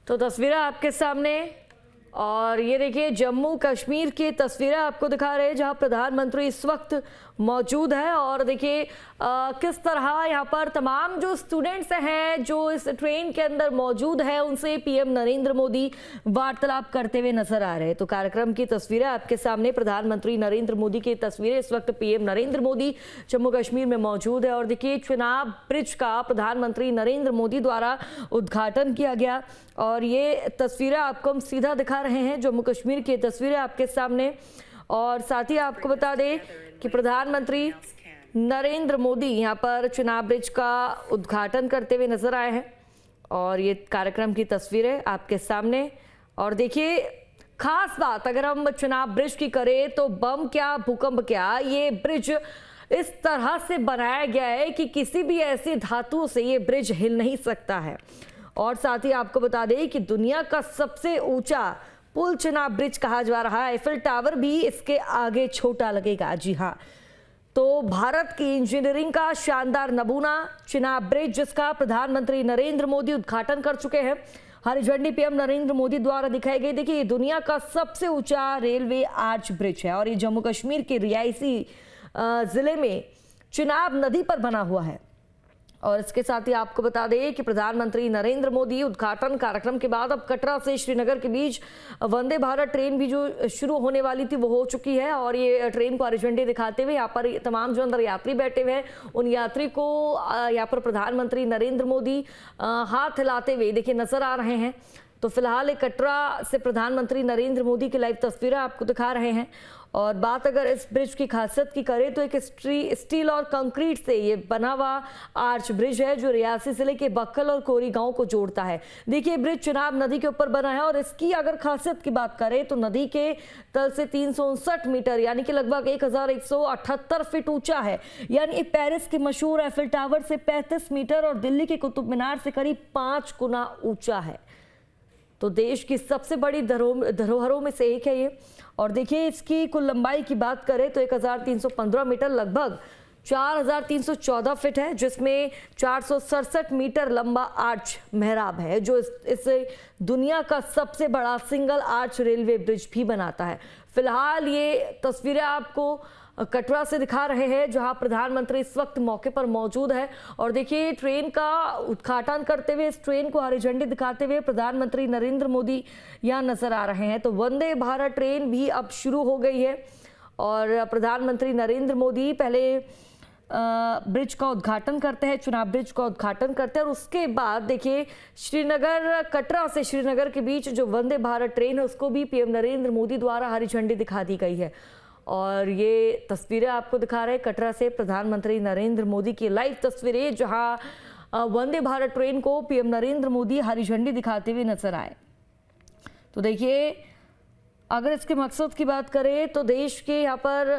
तो तस्वीरें आपके सामने और ये देखिए जम्मू कश्मीर की तस्वीरें आपको दिखा रहे हैं जहां प्रधानमंत्री इस वक्त मौजूद है और देखिए किस तरह यहां पर तमाम जो स्टूडेंट्स हैं जो इस ट्रेन के अंदर मौजूद है उनसे पीएम नरेंद्र मोदी वार्तालाप करते हुए नजर आ रहे हैं। तो कार्यक्रम की तस्वीरें आपके सामने, प्रधानमंत्री नरेंद्र मोदी की तस्वीरें। इस वक्त पीएम नरेंद्र मोदी जम्मू कश्मीर में मौजूद है और देखिए चुनाव ब्रिज का प्रधानमंत्री नरेंद्र मोदी द्वारा उद्घाटन किया गया और ये तस्वीरें आपको हम सीधा दिखा रहे हैं, जम्मू कश्मीर की तस्वीरें आपके सामने। और साथ ही आपको बता दें कि प्रधानमंत्री नरेंद्र मोदी यहां पर चुनाव ब्रिज का उद्घाटन करते हुए नजर आए हैं और ये कार्यक्रम की तस्वीरें आपके सामने। और देखिए खास बात अगर हम चुनाव ब्रिज की करें तो बम क्या भूकंप क्या, ये ब्रिज इस तरह से बनाया गया है कि किसी भी ऐसी धातु से ये ब्रिज हिल नहीं सकता है। और साथ ही आपको बता दें कि दुनिया का सबसे ऊंचा पुल चुनाव ब्रिज कहा जा रहा है, एफिल टावर भी इसके आगे छोटा लगेगा। जी हाँ, तो भारत की इंजीनियरिंग का शानदार नमूना चुनाव ब्रिज जिसका प्रधानमंत्री नरेंद्र मोदी उद्घाटन कर चुके हैं। हरी झंडी पीएम नरेंद्र मोदी द्वारा दिखाई गई। देखिए ये दुनिया का सबसे ऊंचा रेलवे आर्च ब्रिज है और ये जम्मू कश्मीर के रियासी जिले में चिनाब नदी पर बना हुआ है। और इसके साथ ही आपको बता दें कि प्रधानमंत्री नरेंद्र मोदी उद्घाटन कार्यक्रम के बाद अब कटरा से श्रीनगर के बीच वंदे भारत ट्रेन भी जो शुरू होने वाली थी वो हो चुकी है और ये ट्रेन को हरी झंडी दिखाते हुए यहाँ पर तमाम जो अंदर यात्री बैठे हुए हैं उन यात्री को यहाँ पर प्रधानमंत्री नरेंद्र मोदी हाथ हिलाते हुए देखिए नजर आ रहे हैं। तो फिलहाल एक कटरा से प्रधानमंत्री नरेंद्र मोदी की लाइव तस्वीरें आपको दिखा रहे हैं। और बात अगर इस ब्रिज की खासियत की करें तो एक स्टील और कंक्रीट से ये बना हुआ आर्च ब्रिज है जो रियासी जिले के बक्कल और कोरी गांव को जोड़ता है। देखिए ब्रिज चिनाब नदी के ऊपर बना है और इसकी अगर खासियत की बात करें तो नदी के तल से 359 मीटर यानी कि लगभग 1178 फीट ऊंचा है। यानी पेरिस के मशहूर एफिल टावर से 35 मीटर और दिल्ली के कुतुब मीनार से करीब 5 गुना ऊंचा है। तो देश की सबसे बड़ी धरोहरों में से एक है ये। और देखिए इसकी कुल लंबाई की बात करें तो 1315 मीटर लगभग 4314 फीट है जिसमें 467 मीटर लंबा आर्च मेहराब है जो इसे दुनिया का सबसे बड़ा सिंगल आर्च रेलवे ब्रिज भी बनाता है। फिलहाल ये तस्वीरें आपको कटरा से दिखा रहे हैं जहां प्रधानमंत्री इस वक्त मौके पर मौजूद है। और देखिए ट्रेन का उद्घाटन करते हुए इस ट्रेन को हरी झंडी दिखाते हुए प्रधानमंत्री नरेंद्र मोदी यहां नजर आ रहे हैं। तो वंदे भारत ट्रेन भी अब शुरू हो गई है और प्रधानमंत्री नरेंद्र मोदी पहले ब्रिज का उद्घाटन करते हैं, चुनाव ब्रिज का उद्घाटन करते हैं और उसके बाद देखिए श्रीनगर कटरा से श्रीनगर के बीच जो वंदे भारत ट्रेन है उसको भी पीएम नरेंद्र मोदी द्वारा हरी झंडी दिखा दी गई है। और ये तस्वीरें आपको दिखा रहे हैं कटरा से प्रधानमंत्री नरेंद्र मोदी की लाइव तस्वीरें जहां वंदे भारत ट्रेन को पीएम नरेंद्र मोदी हरी झंडी दिखाते हुए नजर आए। तो देखिए अगर इसके मकसद की बात करें तो देश के यहाँ पर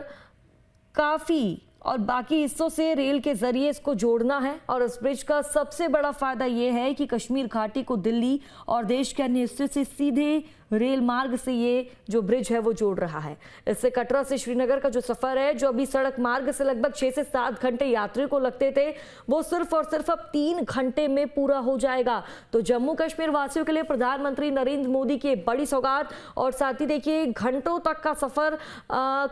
काफ़ी और बाकी हिस्सों से रेल के जरिए इसको जोड़ना है और इस ब्रिज का सबसे बड़ा फायदा ये है कि कश्मीर घाटी को दिल्ली और देश के अन्य हिस्से से सीधे रेल मार्ग से ये जो ब्रिज है वो जोड़ रहा है। इससे कटरा से श्रीनगर का जो सफर है जो अभी सड़क मार्ग से लगभग 6 से 7 घंटे यात्री को लगते थे वो सिर्फ और सिर्फ अब 3 घंटे में पूरा हो जाएगा। तो जम्मू कश्मीर वासियों के लिए प्रधानमंत्री नरेंद्र मोदी की बड़ी सौगात और साथ ही देखिए घंटों तक का सफर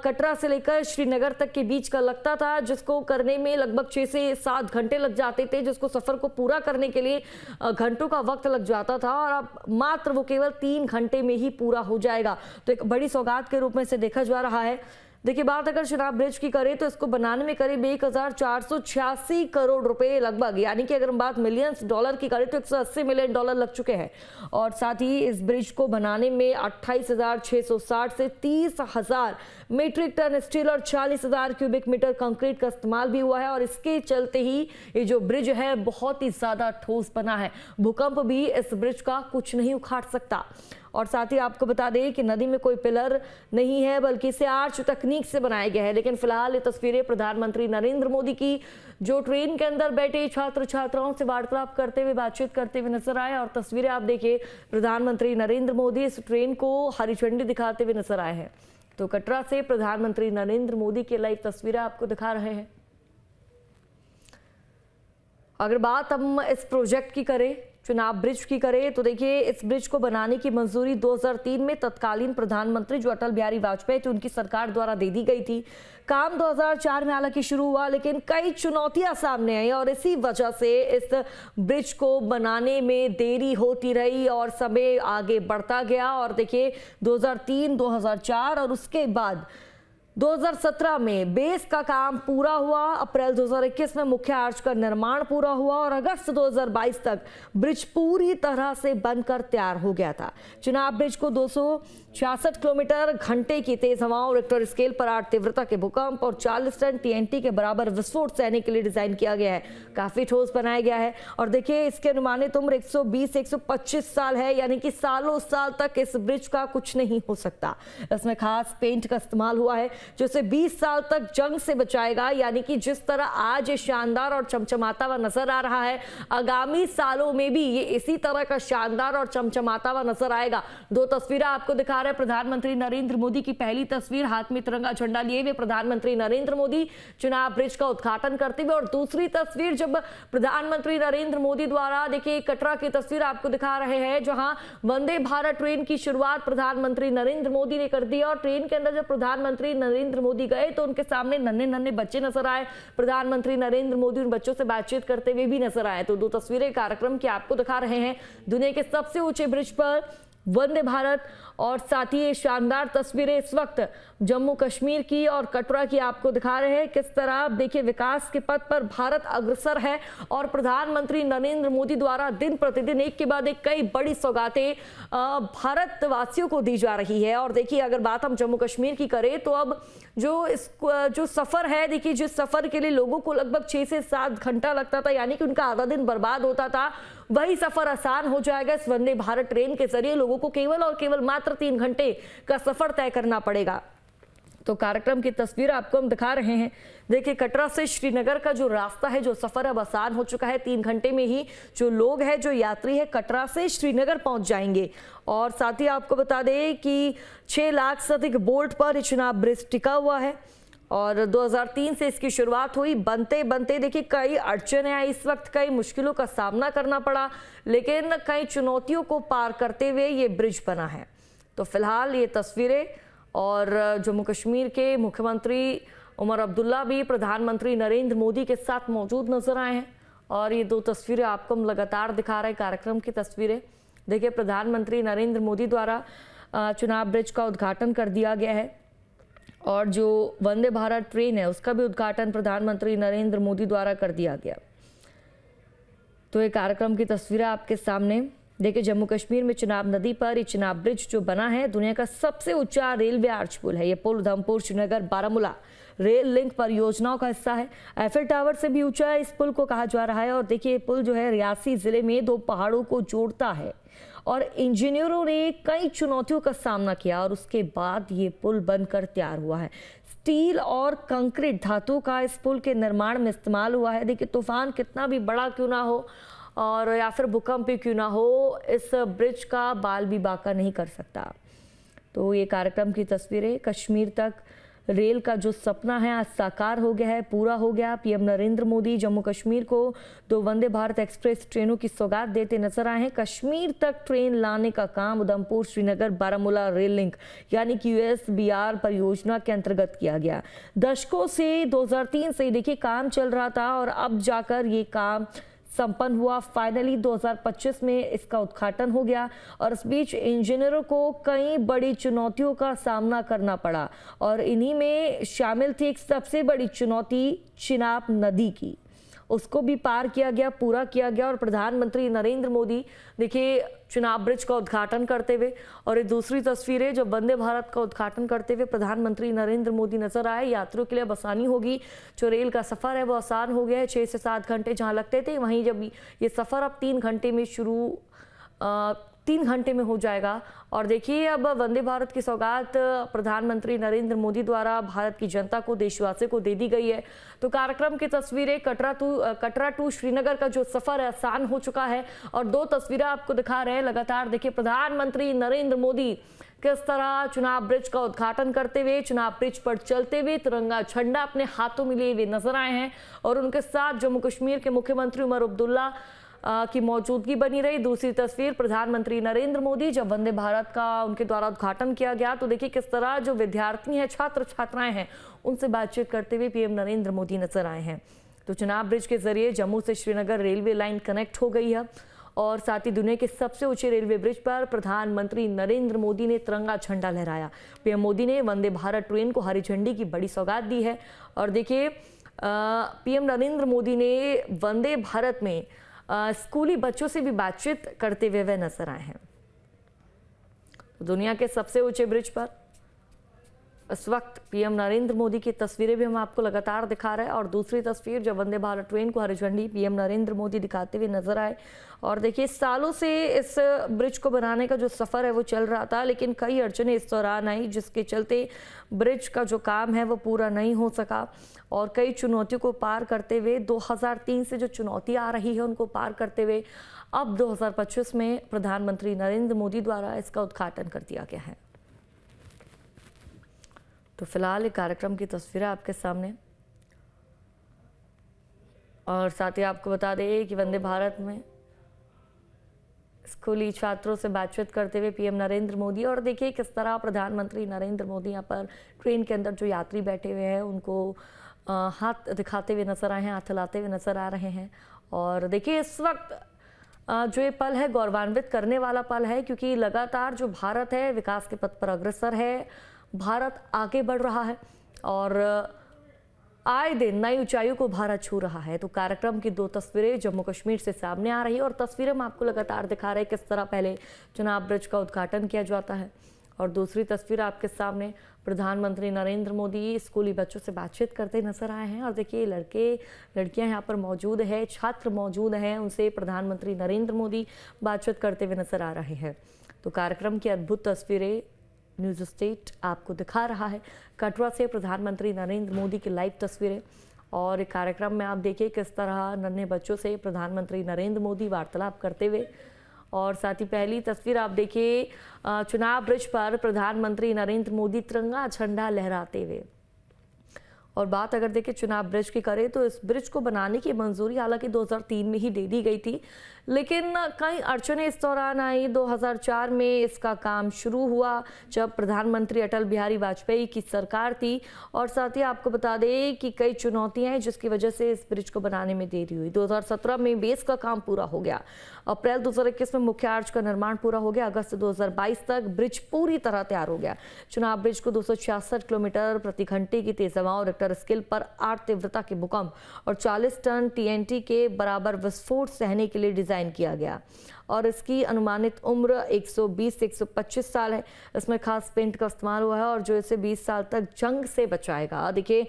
कटरा से लेकर श्रीनगर तक के बीच का लगता था जिसको करने में लगभग 6 से 7 घंटे लग जाते थे, जिसको सफर को पूरा करने के लिए घंटों का वक्त लग जाता था और अब मात्र वो केवल 3 घंटे में ही पूरा हो जाएगा। तो एक बड़ी सौगात के रूप में इसे देखा जा रहा है। देखिए बात अगर चुनाव ब्रिज की करें तो इसको बनाने में करीब 1486 करोड़ रुपए लगभग, यानी कि अगर हम बात मिलियंस डॉलर की करें तो 180 मिलियन डॉलर लग चुके हैं। और साथ ही इस ब्रिज को बनाने में 28,660 से 30,000 मीट्रिक टन स्टील और 40,000 क्यूबिक मीटर कंक्रीट का इस्तेमाल भी हुआ है और इसके चलते ही ये जो ब्रिज है बहुत ही ज्यादा ठोस बना है। भूकंप भी इस ब्रिज का कुछ नहीं उखाड़ सकता। और साथ ही आपको बता दें कि नदी में कोई पिलर नहीं है बल्कि इसे आर्च तकनीक से बनाया गया है। लेकिन फिलहाल ये तस्वीरें प्रधानमंत्री नरेंद्र मोदी की जो ट्रेन के अंदर बैठे छात्र छात्राओं से वार्तालाप करते हुए बातचीत करते हुए नजर आए और तस्वीरें आप देखिए प्रधानमंत्री नरेंद्र मोदी इस ट्रेन को हरी झंडी दिखाते हुए नजर आए हैं। तो कटरा से प्रधानमंत्री नरेंद्र मोदी की लाइव तस्वीरें आपको दिखा रहे हैं। अगर बात हम इस प्रोजेक्ट की करें चुनाव ब्रिज की करें तो देखिए इस ब्रिज को बनाने की मंजूरी 2003 में तत्कालीन प्रधानमंत्री जो अटल बिहारी वाजपेयी थे उनकी सरकार द्वारा दे दी गई थी। काम 2004 में हालांकि शुरू हुआ, लेकिन कई चुनौतियां सामने आई और इसी वजह से इस ब्रिज को बनाने में देरी होती रही और समय आगे बढ़ता गया। और देखिए 2003, 2004 और उसके बाद 2017 में बेस का काम पूरा हुआ, अप्रैल 2021 में मुख्य आर्च का निर्माण पूरा हुआ और अगस्त 2022 तक ब्रिज पूरी तरह से बनकर तैयार हो गया था। चुनाव ब्रिज को 266 किलोमीटर घंटे की तेज हवाओं, रिक्टर स्केल पर 8 तीव्रता के भूकंप और 40 टन TNT के बराबर विस्फोट सहने के लिए डिजाइन किया गया है। काफी ठोस बनाया गया है और देखिए इसके अनुमानित उम्र 120 से 125 साल है, यानी कि सालों साल तक इस ब्रिज का कुछ नहीं हो सकता। इसमें खास पेंट का इस्तेमाल हुआ है जो इसे 20 साल तक जंग से बचाएगा, यानी कि जिस तरह आज ये शानदार और चमचमाता हुआ नजर आ रहा है, आगामी सालों में भी ये इसी तरह का शानदार और चमचमाता हुआ नजर आएगा। 2 तस्वीरें आपको दिखा रहे हैं। प्रधानमंत्री नरेंद्र मोदी की पहली तस्वीर, हाथ में तिरंगा झंडा लिए हुए प्रधानमंत्री नरेंद्र मोदी चुनाव ब्रिज का उद्घाटन करते हुए, और दूसरी तस्वीर जब प्रधानमंत्री नरेंद्र मोदी द्वारा देखिए कटरा की तस्वीर आपको दिखा रहे हैं, जहां वंदे भारत ट्रेन की शुरुआत प्रधानमंत्री नरेंद्र मोदी ने कर दी और ट्रेन के अंदर जब प्रधानमंत्री नरेंद्र मोदी गए तो उनके सामने नन्हे नन्हे बच्चे नजर आए। प्रधानमंत्री नरेंद्र मोदी उन बच्चों से बातचीत करते हुए भी नजर आए। तो 2 तस्वीरें कार्यक्रम की आपको दिखा रहे हैं, दुनिया के सबसे ऊंचे ब्रिज पर वंदे भारत, और साथ ही ये शानदार तस्वीरें इस वक्त जम्मू कश्मीर की और कटरा की आपको दिखा रहे हैं। किस तरह देखिए विकास के पथ पर भारत अग्रसर है और प्रधानमंत्री नरेंद्र मोदी द्वारा दिन प्रतिदिन एक के बाद एक कई बड़ी सौगातें भारतवासियों को दी जा रही है। और देखिए अगर बात हम जम्मू कश्मीर की करें तो अब जो सफर है, देखिए जिस सफर के लिए लोगों को लगभग 6 से 7 घंटा लगता था, यानी कि उनका आधा दिन बर्बाद होता था, वही सफर आसान हो जाएगा। इस वंदे भारत ट्रेन के जरिए लोगों को केवल और केवल मात्र 3 घंटे का सफर तय करना पड़ेगा। तो कार्यक्रम की तस्वीर आपको हम दिखा रहे हैं। देखिए कटरा से श्रीनगर का जो रास्ता है, जो सफर अब आसान हो चुका है। 3 घंटे में ही जो लोग हैं, जो यात्री है, कटरा से श्रीनगर पहुंच जाएंगे। और साथ ही आपको बता दें कि 6 लाख से अधिक बोल्ट पर चुनाव ब्रिज टिका हुआ है और 2003 से इसकी शुरुआत हुई। बनते बनते देखिए कई अड़चनें आई, इस वक्त कई मुश्किलों का सामना करना पड़ा, लेकिन कई चुनौतियों को पार करते हुए ये ब्रिज बना है। तो फिलहाल ये तस्वीरें, और जम्मू कश्मीर के मुख्यमंत्री उमर अब्दुल्ला भी प्रधानमंत्री नरेंद्र मोदी के साथ मौजूद नजर आए हैं। और ये 2 तस्वीरें आपको हम लगातार दिखा रहे हैं, कार्यक्रम की तस्वीरें। देखिए प्रधानमंत्री नरेंद्र मोदी द्वारा चुनाव ब्रिज का उद्घाटन कर दिया गया है और जो वंदे भारत ट्रेन है उसका भी उद्घाटन प्रधानमंत्री नरेंद्र मोदी द्वारा कर दिया गया। तो ये कार्यक्रम की तस्वीरें आपके सामने। देखिए जम्मू कश्मीर में चिनाब नदी पर ये चिनाब ब्रिज जो बना है, दुनिया का सबसे ऊंचा रेलवे आर्च पुल है। ये पुल उधमपुर, श्रीनगर, बारामूला रेल लिंक परियोजनाओं का हिस्सा है। एफिल टावर से भी ऊंचा है इस पुल को कहा जा रहा है। और देखिए ये पुल जो है रियासी जिले में 2 पहाड़ों को जोड़ता है और इंजीनियरों ने कई चुनौतियों का सामना किया और उसके बाद ये पुल बनकर तैयार हुआ है। स्टील और कंक्रीट धातु का इस पुल के निर्माण में इस्तेमाल हुआ है। देखिए तूफान कितना भी बड़ा क्यों ना हो और या फिर भूकंप भी क्यों ना हो, इस ब्रिज का बाल भी बांका नहीं कर सकता। तो ये कार्यक्रम की तस्वीरें। कश्मीर तक रेल का जो सपना है आज साकार हो गया है, पूरा हो गया। पीएम नरेंद्र मोदी जम्मू कश्मीर को 2 वंदे भारत एक्सप्रेस ट्रेनों की सौगात देते नजर आए हैं। कश्मीर तक ट्रेन लाने का काम उधमपुर, श्रीनगर, बारामूला रेल लिंक यानी कि USBR परियोजना के अंतर्गत किया गया। दशकों से 2003 से देखिए काम चल रहा था और अब जाकर ये काम संपन्न हुआ। फाइनली 2025 में इसका उद्घाटन हो गया और इस बीच इंजीनियरों को कई बड़ी चुनौतियों का सामना करना पड़ा और इन्हीं में शामिल थी एक सबसे बड़ी चुनौती चिनाब नदी की। उसको भी पार किया गया, पूरा किया गया और प्रधानमंत्री नरेंद्र मोदी देखिए चुनाव ब्रिज का उद्घाटन करते हुए, और ये दूसरी तस्वीरें जब वंदे भारत का उद्घाटन करते हुए प्रधानमंत्री नरेंद्र मोदी नजर आए। यात्रियों के लिए अब आसानी होगी, जो रेल का सफर है वो आसान हो गया है। 6 से 7 घंटे जहां लगते थे, वहीं जब ये सफर अब 3 घंटे में 3 घंटे में हो जाएगा। और देखिए अब वंदे भारत की सौगात प्रधानमंत्री नरेंद्र मोदी द्वारा भारत की जनता को, देशवासियों को दे दी गई है। तो कार्यक्रम की तस्वीरें कटरा टू श्रीनगर का जो सफर है आसान हो चुका है और 2 तस्वीरें आपको दिखा रहे हैं लगातार। देखिए प्रधानमंत्री नरेंद्र मोदी किस तरह चुनाव ब्रिज का उद्घाटन करते हुए, चुनाव ब्रिज पर चलते हुए तिरंगा झंडा अपने हाथों में लिए हुए नजर आए हैं और उनके साथ जम्मू कश्मीर के मुख्यमंत्री उमर अब्दुल्ला की मौजूदगी बनी रही। दूसरी तस्वीर प्रधानमंत्री नरेंद्र मोदी जब वंदे भारत का उनके द्वारा उद्घाटन किया गया तो देखिए किस तरह जो विद्यार्थी हैं, छात्र छात्राएं हैं, उनसे बातचीत करते हुए पीएम नरेंद्र मोदी नजर आए हैं। तो चुनाव ब्रिज के जरिए जम्मू से श्रीनगर रेलवे लाइन कनेक्ट हो गई है और साथ ही दुनिया के सबसे ऊंचे रेलवे ब्रिज पर प्रधानमंत्री नरेंद्र मोदी ने तिरंगा झंडा लहराया। पीएम मोदी ने वंदे भारत ट्रेन को हरी झंडी की बड़ी सौगात दी है और देखिए पीएम नरेंद्र मोदी ने वंदे भारत में स्कूली बच्चों से भी बातचीत करते हुए वे नजर आए हैं। दुनिया के सबसे ऊंचे ब्रिज पर इस वक्त पीएम नरेंद्र मोदी की तस्वीरें भी हम आपको लगातार दिखा रहे हैं और दूसरी तस्वीर जब वंदे भारत ट्रेन को हरी झंडी पीएम नरेंद्र मोदी दिखाते हुए नजर आए। और देखिए सालों से इस ब्रिज को बनाने का जो सफ़र है वो चल रहा था, लेकिन कई अड़चनें इस दौरान आई जिसके चलते ब्रिज का जो काम है वो पूरा नहीं हो सका और कई चुनौतियों को पार करते हुए 2003 से जो चुनौती आ रही है उनको पार करते हुए अब 2025 में प्रधानमंत्री नरेंद्र मोदी द्वारा इसका उद्घाटन कर दिया गया है। तो फिलहाल एक कार्यक्रम की तस्वीरें आपके सामने और साथ ही आपको बता दें कि वंदे भारत में स्कूली छात्रों से बातचीत करते हुए पीएम नरेंद्र मोदी और देखिए किस तरह प्रधानमंत्री नरेंद्र मोदी यहाँ पर ट्रेन के अंदर जो यात्री बैठे हुए हैं उनको हाथ दिखाते हुए नजर आए हैं, हाथ हिलाते हुए नजर आ रहे हैं। और देखिए इस वक्त जो ये पल है गौरवान्वित करने वाला पल है क्योंकि लगातार जो भारत है विकास के पथ पर अग्रसर है, भारत आगे बढ़ रहा है और आए दिन नई ऊंचाइयों को भारत छू रहा है। तो कार्यक्रम की दो तस्वीरें जम्मू कश्मीर से सामने आ रही है और तस्वीरें हम आपको लगातार दिखा रहे हैं किस तरह पहले चुनाव ब्रिज का उद्घाटन किया जाता है और दूसरी तस्वीर आपके सामने प्रधानमंत्री नरेंद्र मोदी स्कूली बच्चों से बातचीत करते नजर आए हैं। और देखिए लड़के लड़कियां यहाँ पर मौजूद है, छात्र मौजूद हैं, उनसे प्रधानमंत्री नरेंद्र मोदी बातचीत करते हुए नजर आ रहे हैं। तो कार्यक्रम की अद्भुत तस्वीरें न्यूज स्टेट आपको दिखा रहा है। कटरा से प्रधानमंत्री नरेंद्र मोदी की लाइव तस्वीरें और कार्यक्रम में आप देखिए किस तरह नन्हे बच्चों से प्रधानमंत्री नरेंद्र मोदी वार्तालाप करते हुए और साथ ही पहली तस्वीर आप देखिए चुनाव ब्रिज पर प्रधानमंत्री नरेंद्र मोदी तिरंगा झंडा लहराते हुए। और बात अगर देखिए चुनाव ब्रिज की करें तो इस ब्रिज को बनाने की मंजूरी हालांकि 2003 में ही दे दी गई थी, लेकिन कई अड़चनें इस दौरान आई। 2004 में इसका काम शुरू हुआ जब प्रधानमंत्री अटल बिहारी वाजपेयी की सरकार थी और साथ ही आपको बता दें कि कई चुनौतियां हैं जिसकी वजह से इस ब्रिज को बनाने में देरी हुई। 2017 में बेस का काम पूरा हो गया, अप्रैल 2021 में मुख्य आर्च का निर्माण पूरा हो गया, अगस्त 2022 तक ब्रिज पूरी तरह तैयार हो गया। चुनाव ब्रिज को 266 किलोमीटर प्रति घंटे की तेज हवाओं, रिक्टर स्केल पर 8 तीव्रता के भूकंप और 40 टन TNT के बराबर विस्फोट सहने के लिए डिजाइन किया गया और इसकी अनुमानित उम्र 120 से 125 साल है। इसमें खास पेंट का इस्तेमाल हुआ है और जो इसे 20 साल तक जंग से बचाएगा। देखिए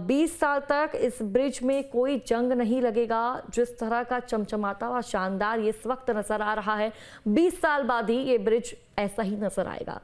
20 साल तक इस ब्रिज में कोई जंग नहीं लगेगा। जिस तरह का चमचमाता हुआ शानदार ये इस वक्त नजर आ रहा है, 20 साल बाद ही ये ब्रिज ऐसा ही नजर आएगा।